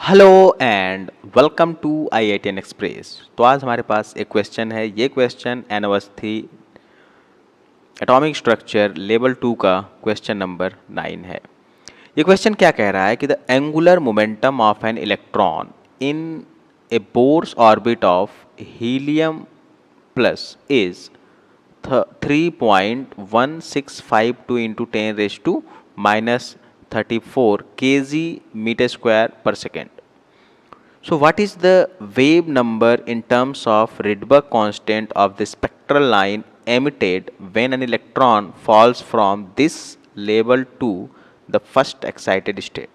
Hello and welcome to IITN express. तो आज हमारे पास एक क्वेश्चन है। ये क्वेश्चन अवस्थी एटॉमिक स्ट्रक्चर लेवल 2 का क्वेश्चन नंबर 9 है। ये क्वेश्चन क्या कह रहा है कि the angular momentum of an electron in a Bohr's orbit of helium plus is 3.1652 into 10⁻⁻34 kg meter square per second. So what is the wave number in terms of Rydberg constant of the spectral line emitted when an electron falls from this level to the first excited state?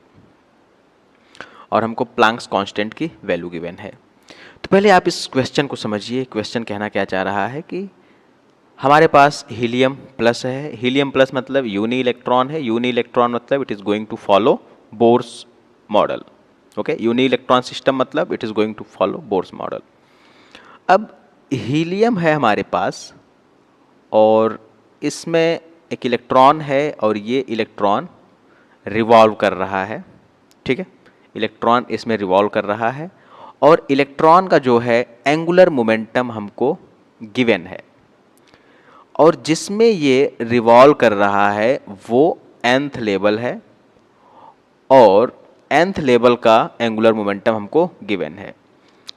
और हमको Planck's constant की value given है। तो पहले आप इस question को समझिए। क्वेश्चन कहना क्या चाह रहा है कि हमारे पास हीलियम प्लस है। हीलियम प्लस मतलब यूनी इलेक्ट्रॉन है। यूनी इलेक्ट्रॉन मतलब it is going to follow Bohr's model. Okay, uni electron system मतलब it is going to follow Bohr's model. अब हीलियम है हमारे पास और इसमें एक इलेक्ट्रॉन है और ये इलेक्ट्रॉन रिवॉल्व कर रहा है। ठीक है, इलेक्ट्रॉन इसमें रिवॉल्व कर रहा है और इलेक्ट्रॉन का जो है एंगुलर मोमेंटम हमको गिवन है और जिसमें ये रिवॉल्व कर रहा है वो nth लेवल है और nth लेवल का एंगुलर मोमेंटम हमको गिवन है।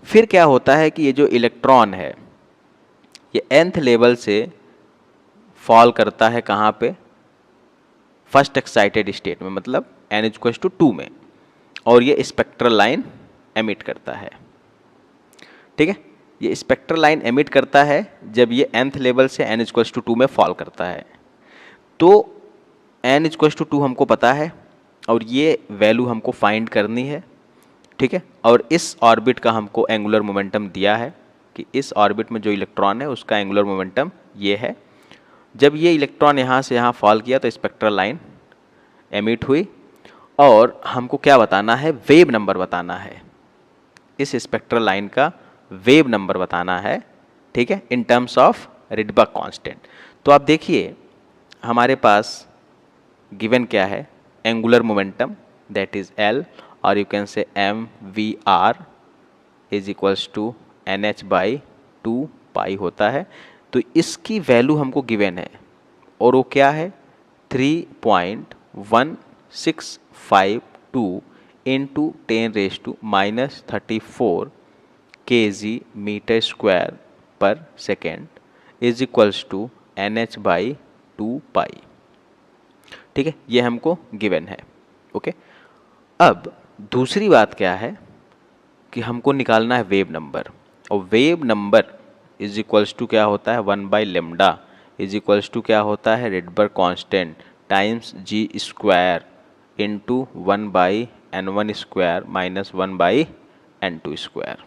फिर क्या होता है कि ये जो इलेक्ट्रॉन है ये nth लेवल से फॉल करता है कहाँ पे? फर्स्ट एक्साइटेड स्टेट में, मतलब n=2 में, और ये स्पेक्ट्रल लाइन एमिट करता है। ठीक है, ये स्पेक्ट्रल लाइन एमिट करता है जब ये nth लेवल से n=2 में फॉल करता है। तो n=2 हमको पता है और ये वैल्यू हमको फाइंड करनी है। ठीक है, और इस ऑर्बिट का हमको एंगुलर मोमेंटम दिया है कि इस ऑर्बिट में जो इलेक्ट्रॉन है उसका एंगुलर मोमेंटम ये है। जब ये इलेक्ट्रॉन यहाँ से यहाँ फॉल किया तो स्पेक्ट्रल लाइन एमिट हुई और हमको क्या बताना है? वेव नंबर बताना है। इस स्पेक्ट्रल लाइन का वेव नंबर बताना है। ठीक है, in terms of Rydberg constant. तो आप देखिए हमारे पास गिवन क्या है? Angular momentum that is L और you can say mvr is equals to NH/2 pi होता है। तो इसकी वैल्यू हमको गिवन है और वो क्या है? 3.1652 इंटू 10⁻⁻34 kg मीटर स्क्वायर पर second is equals to NH/2 pi. ठीक है, ये हमको गिवन है। ओके, अब दूसरी बात क्या है कि हमको निकालना है वेव नंबर, और wave number is equals to क्या होता है? 1/λ इज इक्वल्स टू क्या होता है? Rydberg constant times g square into 1/n1² minus 1/n2 square.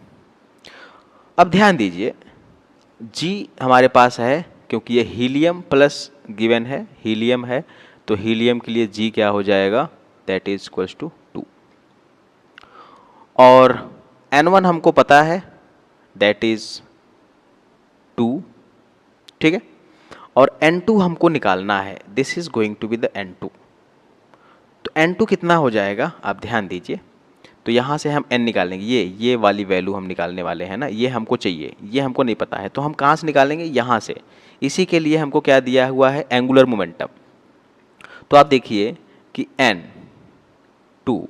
अब ध्यान दीजिए g हमारे पास है क्योंकि ये हीलियम प्लस गिवन है, हीलियम है, तो हीलियम के लिए g क्या हो जाएगा? That is equals to 2। और n1 हमको पता है दैट इज 2। ठीक है, और n2 हमको निकालना है। This is going to be the n2। तो n2 कितना हो जाएगा? आप ध्यान दीजिए। तो यहाँ से हम n निकालेंगे, ये वाली वैल्यू हम निकालने वाले हैं ना, ये हमको चाहिए, ये हमको नहीं पता है। तो हम कहाँ से निकालेंगे? यहाँ से। इसी के लिए हमको क्या दिया हुआ है? Angular momentum. तो आप देखिए कि n2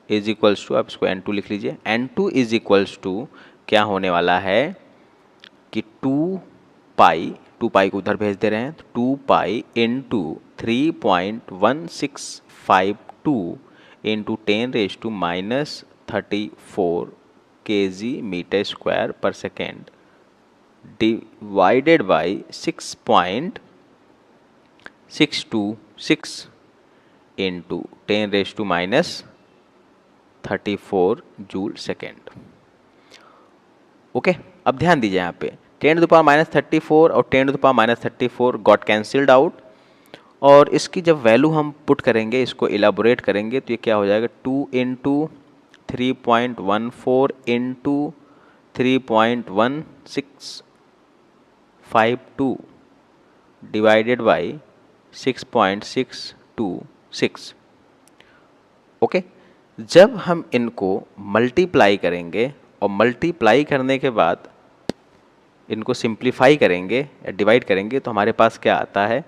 इज इक्वल्स टू, आप इसको n2 लिख लीजिए। n2 इज इक्वल्स टू क्या होने वाला है कि 2 पाई को उधर भेज दे रहे हैं, तो 2 pi into 3.1652 into 10⁻⁻34 kg metre square पर second divided by 6.626 into 10⁻⁻34 joule second. Okay, अब ध्यान दीजिए यहाँ पे 10⁻⁻34 और 10⁻⁻34 गॉट कैंसिल्ड आउट, और इसकी जब वैल्यू हम पुट करेंगे, इसको इलाबोरेट करेंगे, तो ये क्या हो जाएगा? 2 into 3.14 into 3.1652 divided by 6.626। Okay, जब हम इनको मल्टीप्लाई करेंगे और मल्टीप्लाई करने के बाद इनको सिंप्लीफाई करेंगे या डिवाइड करेंगे तो हमारे पास क्या आता है,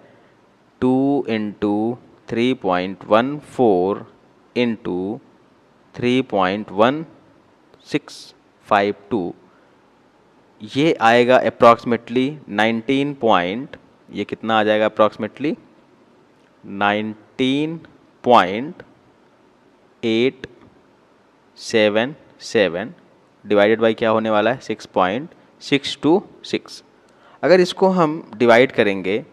2 इंटू 3.14 इंटू 3.1652, ये आएगा अप्रॉक्सीमेटली 19 पॉइंट, ये कितना आ जाएगा अप्रॉक्सीमेटली 19.877 डिवाइडेड बाई क्या होने वाला है 6.626। अगर इसको हम डिवाइड करेंगे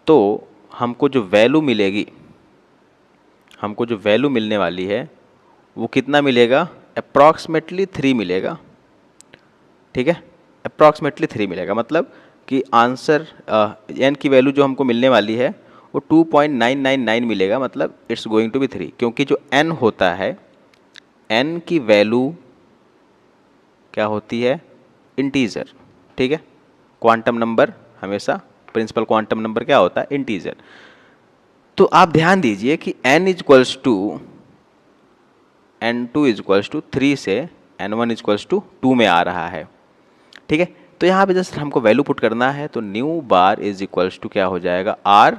तो हमको जो वैल्यू मिलेगी, हमको जो वैल्यू मिलने वाली है वो कितना मिलेगा, अप्रॉक्सीमेटली 3 मिलेगा। ठीक है, अप्रॉक्सीमेटली 3 मिलेगा, मतलब कि आंसर एन की वैल्यू जो हमको मिलने वाली है वो 2.999 मिलेगा, मतलब इट्स गोइंग टू बी 3, क्योंकि जो एन होता है, एन की वैल्यू क्या होती है, इंटीजर। ठीक है, क्वांटम नंबर हमेशा, प्रिंसिपल क्वांटम नंबर क्या होता है, इंटीजर। तो आप ध्यान दीजिए कि n equals to n2 equals to 3 से n1 इक्वल्स टू 2 में आ रहा है। ठीक है, तो यहाँ पे जस्ट हमको वैल्यू पुट करना है, तो nu bar is equals to क्या हो जाएगा r,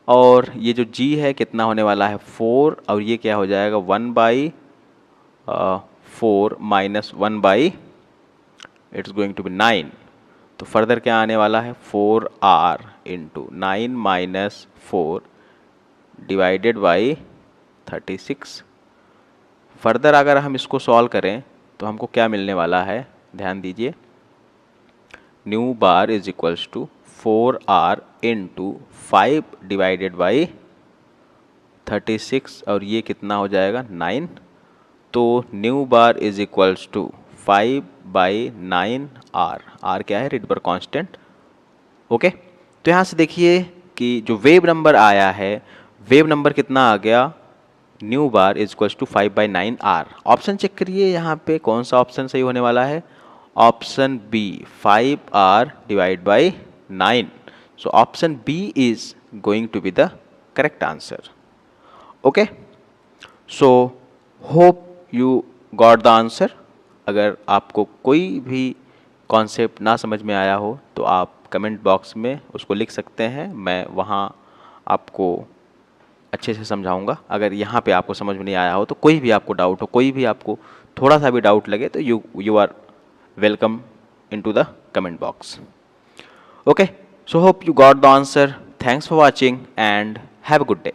और ये जो g है कितना होने वाला है 4, और ये क्या हो जाएगा 1/4 minus 1/, it's going to be 9। तो फर्दर क्या आने वाला है 4r into 9 minus 4 divided by 36। Further अगर हम इसको सॉल्व करें तो हमको क्या मिलने वाला है, ध्यान दीजिए, nu bar is equals to 4r into 5 divided by 36, और ये कितना हो जाएगा 9। तो nu bar is equals to 5/9r, r क्या है, रिडबर कांस्टेंट। ओके, तो यहाँ से देखिए कि जो वेव नंबर आया है, वेव नंबर कितना आ गया, nu bar is equals to 5/9r। Option check करिए यहाँ पे कौन सा ऑप्शन सही होने वाला है, option B 5r divide by 9। So option B is going to be the correct answer. Okay, so hope you got the answer. अगर आपको कोई भी कॉन्सेप्ट ना समझ में आया हो तो आप कमेंट बॉक्स में उसको लिख सकते हैं, मैं वहाँ आपको अच्छे से समझाऊंगा। अगर यहाँ पे आपको समझ में नहीं आया हो तो कोई भी आपको डाउट हो, कोई भी आपको थोड़ा सा भी डाउट लगे तो you are welcome into the comment box. Okay, so hope you got the answer. Thanks for watching and have a good day.